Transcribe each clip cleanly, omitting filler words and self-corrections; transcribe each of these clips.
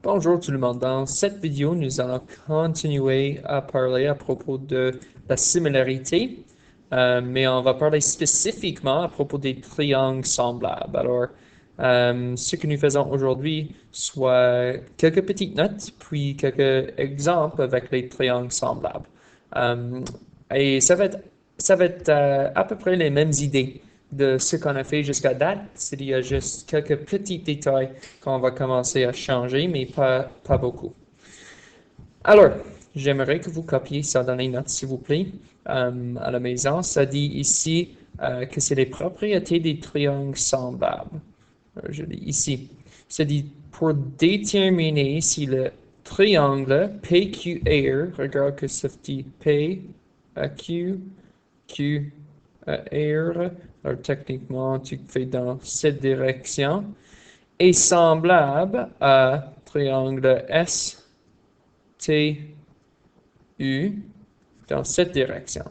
Bonjour tout le monde. Dans cette vidéo, nous allons continuer à parler à propos de la similarité, mais on va parler spécifiquement à propos des triangles semblables. Alors, ce que nous faisons aujourd'hui, soit quelques petites notes, puis quelques exemples avec les triangles semblables. Euh, et ça va être à peu près les mêmes idées de ce qu'on a fait jusqu'à date. Il y a juste quelques petits détails qu'on va commencer à changer, mais pas beaucoup. Alors, j'aimerais que vous copiez ça dans les notes, s'il vous plaît, à la maison. Ça dit ici que c'est les propriétés des triangles semblables. Je lis ici. Ça dit pour déterminer si le triangle PQR, regarde que ça dit PQ, QR, alors techniquement tu fais dans cette direction, est semblable à triangle STU dans cette direction.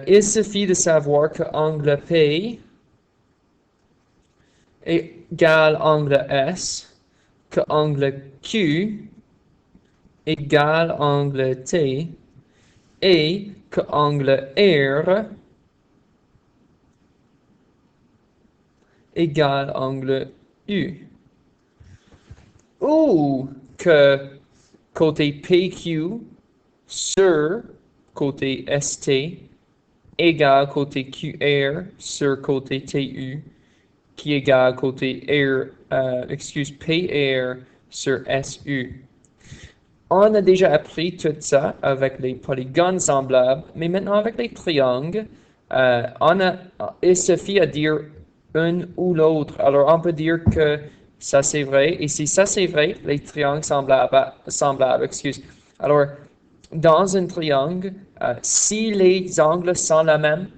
Il suffit de savoir que angle P égale angle S, que angle Q égale angle T et que angle R égale angle U. Ou que côté PQ sur côté ST égale côté QR sur côté TU qui égale côté PR sur SU. On a déjà appris tout ça avec les polygones semblables, mais maintenant avec les triangles, il suffit à dire une ou l'autre. Alors on peut dire que ça c'est vrai, et si ça c'est vrai, les triangles semblables. Alors, dans un triangle, si les angles sont les mêmes,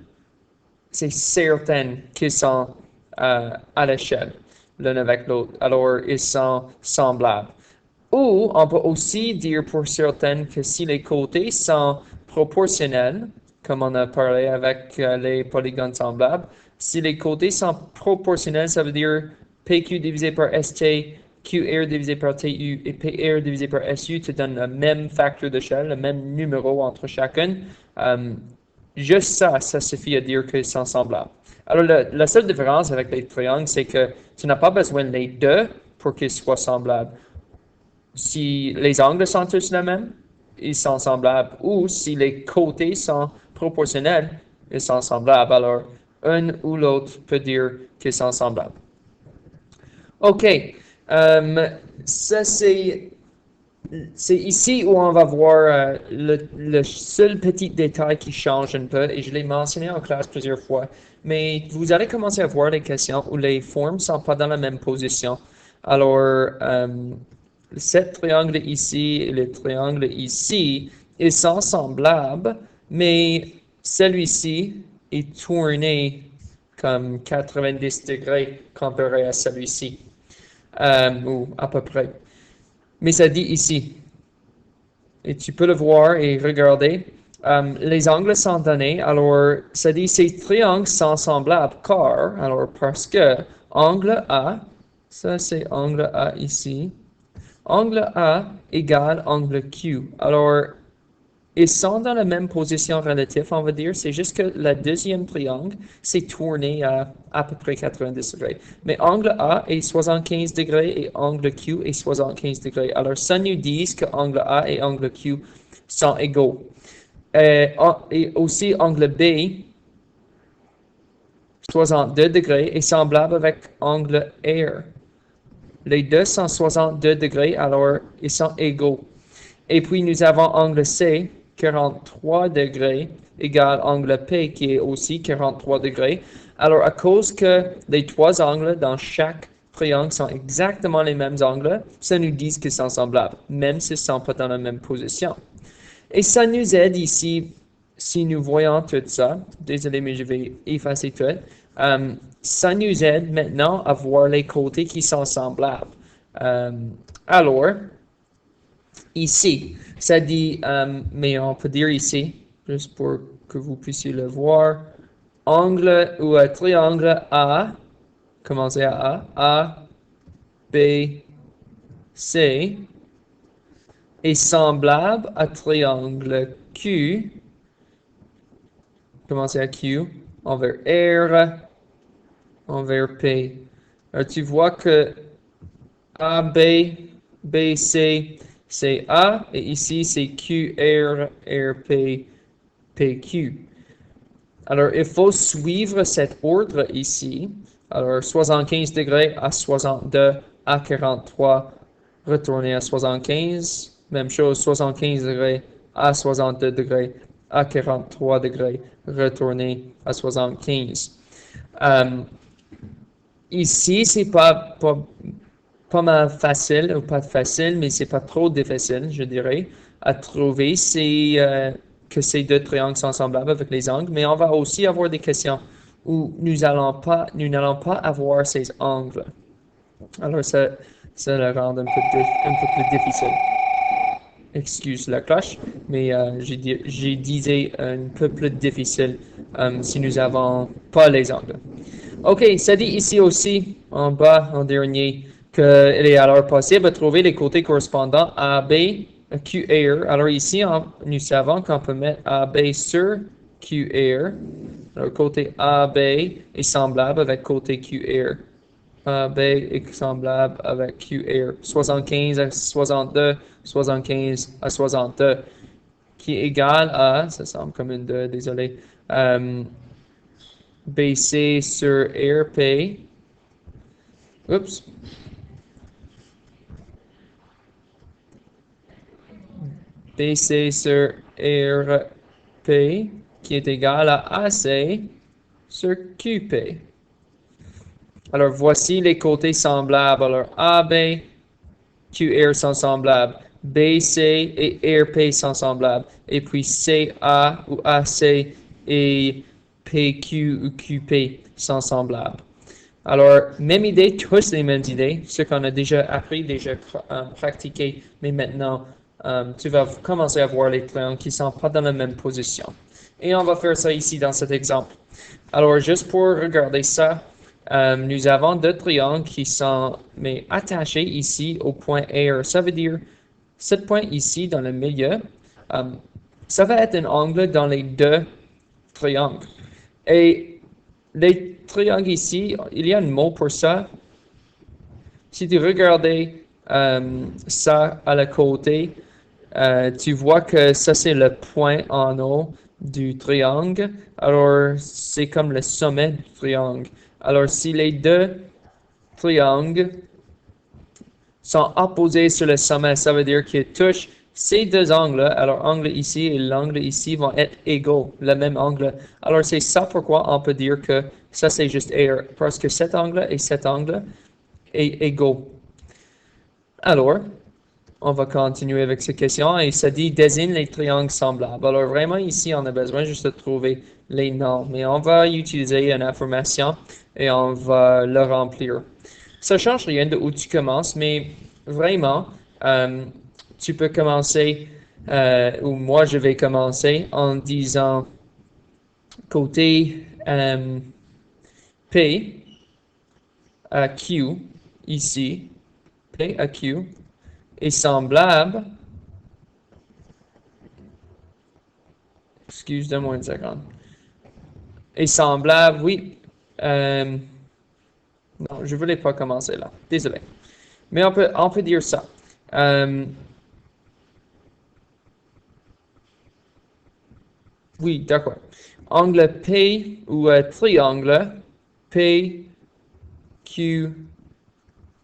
c'est certain qu'ils sont à l'échelle l'un avec l'autre. Alors, ils sont semblables. Ou on peut aussi dire pour certaines que si les côtés sont proportionnels, comme on a parlé avec les polygones semblables, si les côtés sont proportionnels, ça veut dire PQ divisé par ST, QR divisé par TU et PR divisé par SU te donne le même facteur d'échelle, le même numéro entre chacune. Juste ça suffit à dire qu'ils sont semblables. Alors, la seule différence avec les triangles, c'est que tu n'as pas besoin des deux pour qu'ils soient semblables. Si les angles sont tous les mêmes, ils sont semblables. Ou si les côtés sont proportionnels, ils sont semblables. Alors, un ou l'autre peut dire qu'ils sont semblables. OK. Ça, c'est ici où on va voir le seul petit détail qui change un peu, et je l'ai mentionné en classe plusieurs fois, mais vous allez commencer à voir les questions où les formes ne sont pas dans la même position. Alors, cet triangle ici et le triangle ici, ils sont semblables, mais celui-ci est tourné comme 90 degrés comparé à celui-ci, ou à peu près. Mais ça dit ici, et tu peux le voir et regarder, les angles sont donnés, alors ça dit ces triangles sont semblables car, alors parce que angle A, ça c'est angle A ici, angle A égale angle Q. Alors, ils sont dans la même position relative, on va dire. C'est juste que le deuxième triangle s'est tourné à peu près 90 degrés. Mais angle A est 75 degrés et angle Q est 75 degrés. Alors, ça nous dit que angle A et angle Q sont égaux. Et aussi angle B, 62 degrés, est semblable avec angle R. Les deux sont 62 degrés, alors ils sont égaux. Et puis nous avons angle C, 43 degrés, égale angle P, qui est aussi 43 degrés. Alors, à cause que les trois angles dans chaque triangle sont exactement les mêmes angles, ça nous dit qu'ils sont semblables, même s'ils ne sont pas dans la même position. Et ça nous aide ici, si nous voyons tout ça, désolé, mais je vais effacer tout. Ça nous aide maintenant à voir les côtés qui sont semblables. Alors, ici, ça dit, mais on peut dire ici, juste pour que vous puissiez le voir, angle ou triangle A, commencez à A, B, C est semblable à triangle Q, commencer à Q, envers R, envers P. Alors, tu vois que AB, BC, c'est A, et ici c'est QR, RP, PQ. Alors, il faut suivre cet ordre ici. Alors, 75 degrés à 62 à 43, retourner à 75. Même chose, 75 degrés à 62 degrés à 43 degrés, retourner à 75. Euh, Ici, c'est pas mal facile, ou pas facile, mais c'est pas trop difficile, je dirais, à trouver que ces deux triangles sont semblables avec les angles, mais on va aussi avoir des questions où nous n'allons pas avoir ces angles. Alors, ça le rend un peu plus difficile. Excuse la cloche, mais j'ai disais un peu plus difficile si nous n'avons pas les angles. OK, ça dit ici aussi, en bas, en dernier, qu'il est alors possible de trouver les côtés correspondants à B, QR. Alors ici, nous savons qu'on peut mettre AB sur QR. Alors, côté AB est semblable avec côté QR. AB est semblable avec QR. 75 à 62, 75 à 62, qui est égal à, ça semble comme une 2, désolé, BC sur RP. Oups. BC sur RP qui est égal à AC sur QP. Alors, voici les côtés semblables. Alors, AB, QR sont semblables. BC et RP sont semblables. Et puis, CA ou AC et PQ ou QP sont semblables. Alors, même idée, tous les mêmes idées, ce qu'on a déjà appris, déjà pratiqué, mais maintenant, tu vas commencer à voir les triangles qui ne sont pas dans la même position. Et on va faire ça ici dans cet exemple. Alors, juste pour regarder ça, nous avons deux triangles qui sont attachés ici au point R. Ça veut dire, ce point ici dans le milieu, ça va être un angle dans les deux triangles. Et les triangles ici, il y a un mot pour ça. Si tu regardais ça à la côté, tu vois que ça c'est le point en haut du triangle. Alors c'est comme le sommet du triangle. Alors si les deux triangles sont opposés sur le sommet, ça veut dire qu'ils touchent ces deux angles. Alors l'angle ici et l'angle ici vont être égaux, le même angle. Alors c'est ça pourquoi on peut dire que ça c'est juste R, parce que cet angle et cet angle est égaux. Alors, on va continuer avec ces questions et ça dit désigne les triangles semblables. Alors vraiment ici, on a besoin juste de trouver les noms, mais on va utiliser une information et on va le remplir. Ça change rien de où tu commences, mais vraiment, tu peux commencer, ou moi je vais commencer en disant côté P à Q, ici, P à Q, est semblable, excuse-moi une seconde, est semblable, oui, non, je voulais pas commencer là, désolé, mais on peut dire ça. Oui, d'accord. Angle P ou triangle P, Q,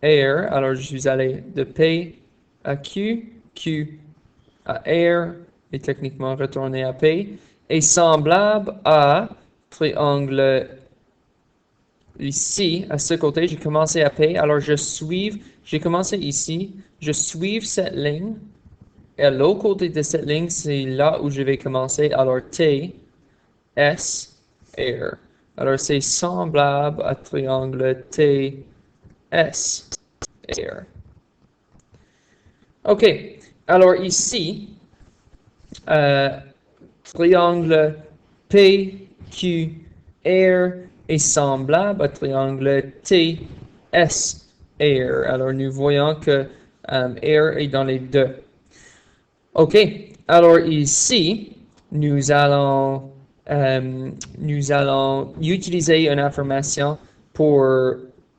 R. Alors, je suis allé de P à Q, Q à R, et techniquement retourner à P, est semblable à triangle ici, à ce côté, j'ai commencé à P, alors j'ai commencé ici, je suis cette ligne, et à l'autre côté de cette ligne, c'est là où je vais commencer, alors T, S, R. Alors c'est semblable à triangle T, S, R. OK, alors ici, triangle PQR est semblable à triangle TSR. Alors nous voyons que R est dans les deux. OK. Alors ici, nous allons utiliser une information pour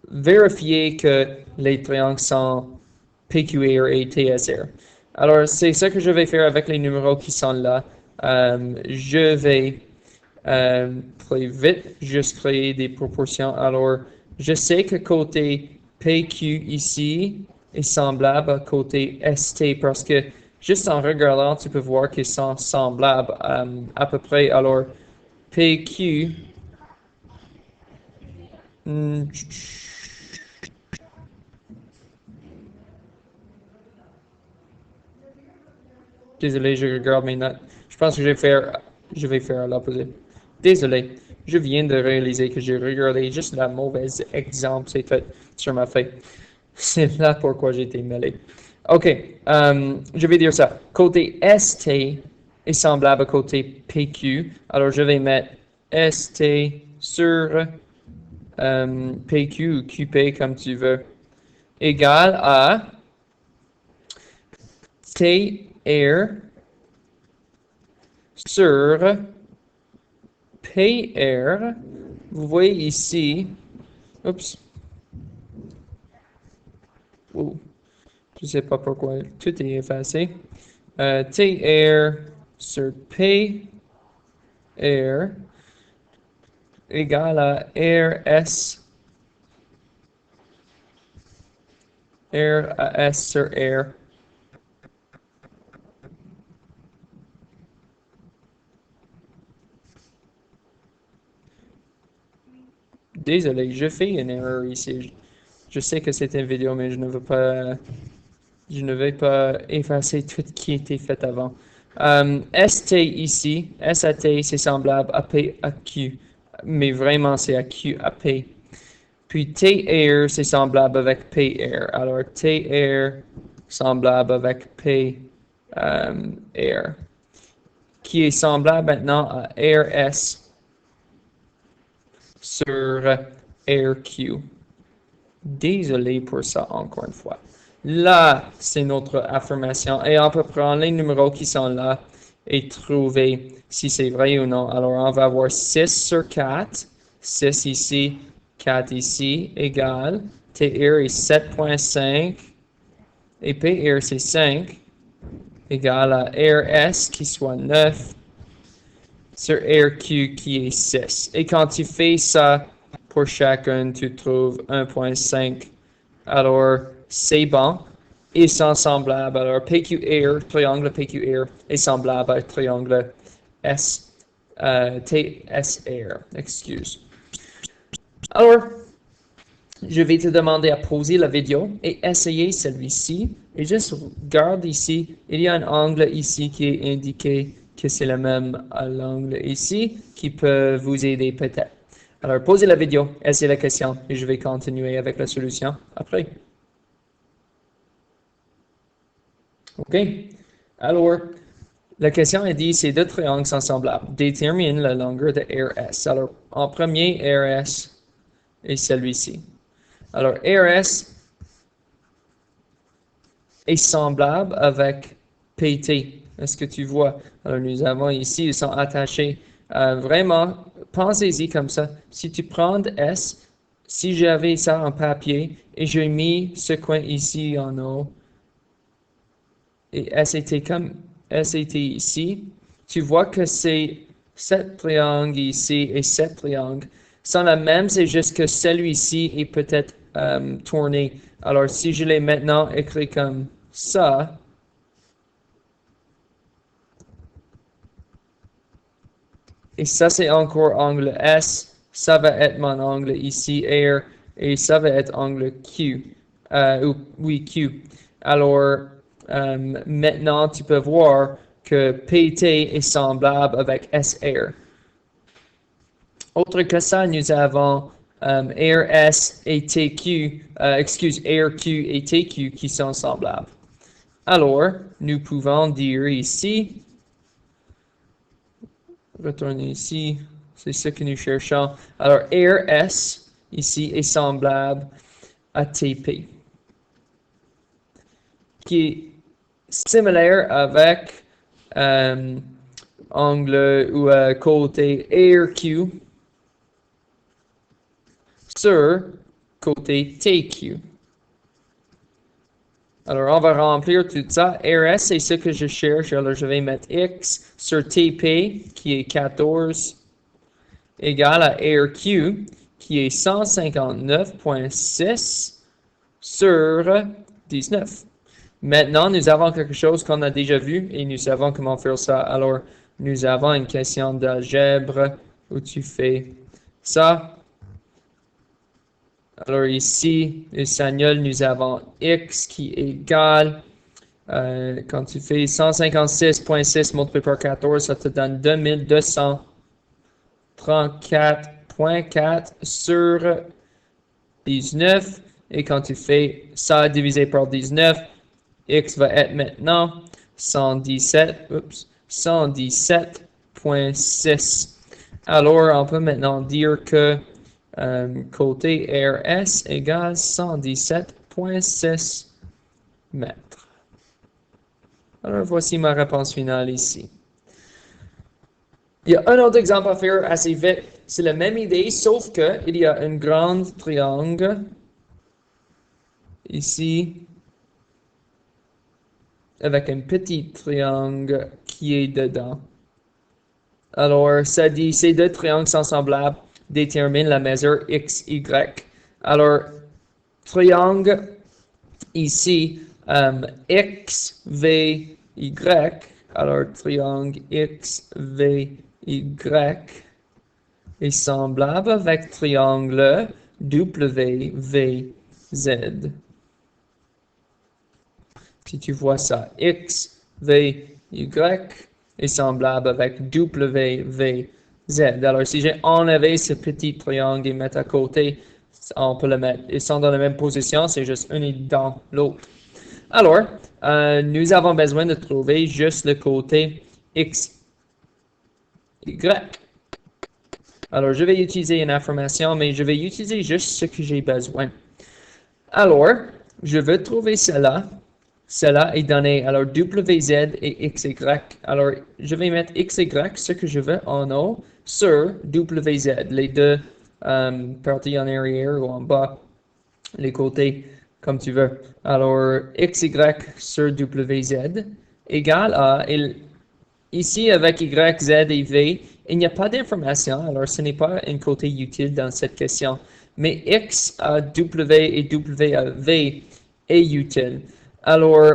vérifier que les triangles sont PQR et TSR. Alors, c'est ça que je vais faire avec les numéros qui sont là. Je vais très vite juste créer des proportions. Alors, je sais que côté PQ ici est semblable à côté ST parce que juste en regardant, tu peux voir qu'ils sont semblables à peu près. Alors, PQ, hmm, désolé, je regarde mes notes. Je pense que je vais faire l'opposé. Désolé, je viens de réaliser que j'ai regardé juste la mauvaise exemple, c'est tout sur ma feuille. C'est là pourquoi j'ai été mêlé. OK, je vais dire ça. Côté ST est semblable à côté PQ. Alors, je vais mettre ST sur PQ ou QP comme tu veux, égal à TR sur PR. Vous voyez ici, oups, oh, je ne sais pas pourquoi tout est effacé. TR sur PR égale à RS, R à S sur R. Désolé, je fais une erreur ici. Je sais que c'est une vidéo, mais je ne vais pas effacer tout ce qui était fait avant. ST ici, SAT, c'est semblable à P à Q, mais vraiment c'est à Q à P. Puis TR, c'est semblable avec PR. Alors TR, semblable avec PR, qui est semblable maintenant à RS sur RQ. Désolé pour ça encore une fois. Là, c'est notre affirmation et on peut prendre les numéros qui sont là et trouver si c'est vrai ou non. Alors, on va avoir 6 sur 4, 6 ici, 4 ici, égal. TR est 7,5 et PR c'est 5, égal à RS qui soit 9 sur RQ qui est 6. Et quand tu fais ça pour chacun, tu trouves 1,5. Alors, c'est bon. Ils sont semblables. Alors, PQR, triangle PQR, est semblable à triangle TSR. Excuse. Alors, je vais te demander à poser la vidéo et essayer celui-ci. Et juste regarde ici, il y a un angle ici qui est indiqué que c'est le même à l'angle ici, qui peut vous aider peut-être. Alors, posez la vidéo, essayez la question et je vais continuer avec la solution après. OK? Alors, la question est dit, ces deux triangles sont semblables. Détermine la longueur de RS. Alors, en premier, RS est celui-ci. Alors, RS est semblable avec PT. Est-ce que tu vois? Alors, nous avons ici, ils sont attachés. Vraiment, pensez-y comme ça. Si tu prends S, si j'avais ça en papier et j'ai mis ce coin ici en haut, et SAT comme SAT ici, tu vois que c'est cet triangle ici et cet triangle sont la même, c'est juste que celui-ci est peut-être tourné. Alors si je l'ai maintenant écrit comme ça, et ça c'est encore angle S, ça va être mon angle ici R, et ça va être angle Q. Oui, Q. Alors, maintenant, tu peux voir que PT est semblable avec SR. Autre que ça, nous avons RS et TQ, RQ et TQ qui sont semblables. Alors, nous pouvons dire ici, retourner ici, c'est ce que nous cherchons. Alors, RS ici est semblable à TP. qui est similaire avec angle ou côté ARQ sur côté TQ. Alors, on va remplir tout ça. RS, c'est ce que je cherche. Alors, je vais mettre X sur TP, qui est 14, égal à RQ, qui est 159,6 sur 19. Maintenant, nous avons quelque chose qu'on a déjà vu et nous savons comment faire ça. Alors, nous avons une question d'algèbre où tu fais ça. Alors ici, espagnol, nous avons x qui est égal, quand tu fais 156,6 multiplié par 14, ça te donne 2234,4 sur 19. Et quand tu fais ça divisé par 19, x va être maintenant 117,6. Alors, on peut maintenant dire que côté RS égale 117,6 mètres. Alors, voici ma réponse finale ici. Il y a un autre exemple à faire assez vite. C'est la même idée, sauf qu'il y a un grand triangle ici avec un petit triangle qui est dedans. Alors, ça dit ces deux triangles sont semblables, détermine la mesure XY. Alors, triangle ici, XVY. Alors, triangle XVY est semblable avec triangle WVZ. Si tu vois ça, XVY est semblable avec WVZ. Alors, si j'ai enlevé ce petit triangle et mettre à côté, on peut le mettre. Ils sont dans la même position, c'est juste un est dans l'autre. Alors, nous avons besoin de trouver juste le côté XY. Alors, je vais utiliser une information, mais je vais utiliser juste ce que j'ai besoin. Alors, je veux trouver cela. Cela est donné, alors WZ et XY. Alors, je vais mettre XY, ce que je veux en haut, sur WZ, les deux parties en arrière ou en bas, les côtés, comme tu veux. Alors, XY sur WZ égale à, ici avec Y, Z et V, il n'y a pas d'information, alors ce n'est pas un côté utile dans cette question. Mais X à W et W à V est utile. Alors,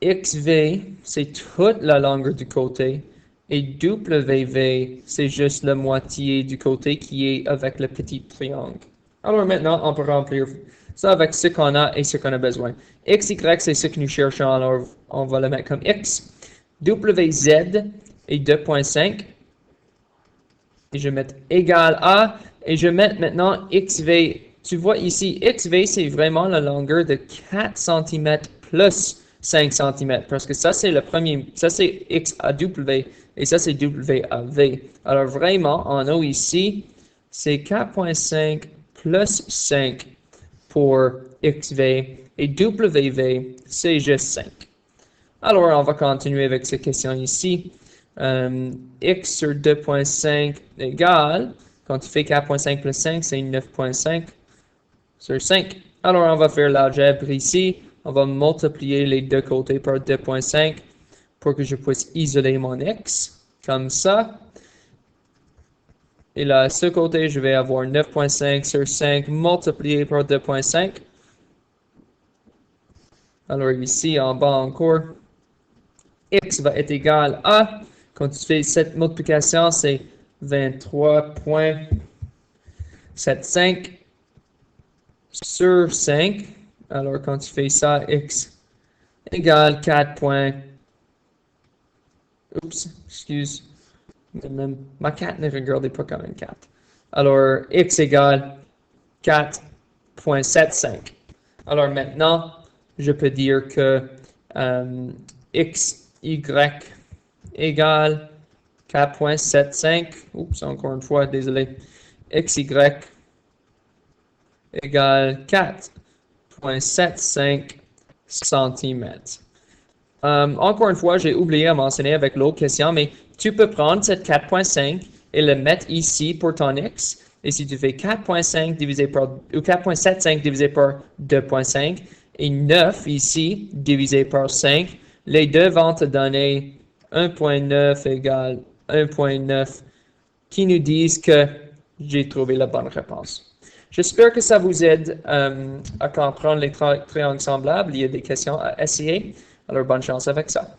XV, c'est toute la longueur du côté, et WV, c'est juste la moitié du côté qui est avec le petit triangle. Alors maintenant, on peut remplir ça avec ce qu'on a et ce qu'on a besoin. XY, c'est ce que nous cherchons, alors on va le mettre comme X. WZ est 2,5. Et je vais mettre égal à, et je vais mettre maintenant XV. Tu vois ici, XV, c'est vraiment la longueur de 4 cm plus 5 cm, parce que ça, c'est le premier, ça, c'est X à W, et ça, c'est W à V. Alors, vraiment, en haut ici, c'est 4,5 plus 5 pour XV, et WV, c'est juste 5. Alors, on va continuer avec cette question ici. X sur 2,5 égale, quand tu fais 4,5 plus 5, c'est 9,5 sur 5. Alors, on va faire l'algèbre ici. On va multiplier les deux côtés par 2,5 pour que je puisse isoler mon X, comme ça. Et là, à ce côté, je vais avoir 9,5 sur 5 multiplié par 2,5. Alors, ici, en bas encore, X va être égal à, quand tu fais cette multiplication, c'est 23,75 sur 5. Alors, quand tu fais ça, X égale 4. Oups, excuse. Ma 4 ne regardez pas comme une 4. Alors, X égale 4,75. Alors, maintenant, je peux dire que XY égale 4,75. Oups, encore une fois, désolé. XY égale 4,75 centimètres. Encore une fois, j'ai oublié à mentionner avec l'autre question, mais tu peux prendre cette 4.5 et le mettre ici pour ton x. Et si tu fais 4.5 divisé par, ou 4.75 divisé par 2.5 et 9 ici divisé par 5, les deux vont te donner 1.9 égale 1.9 qui nous disent que j'ai trouvé la bonne réponse. J'espère que ça vous aide à comprendre les triangles semblables. Il y a des questions à essayer. Alors, bonne chance avec ça.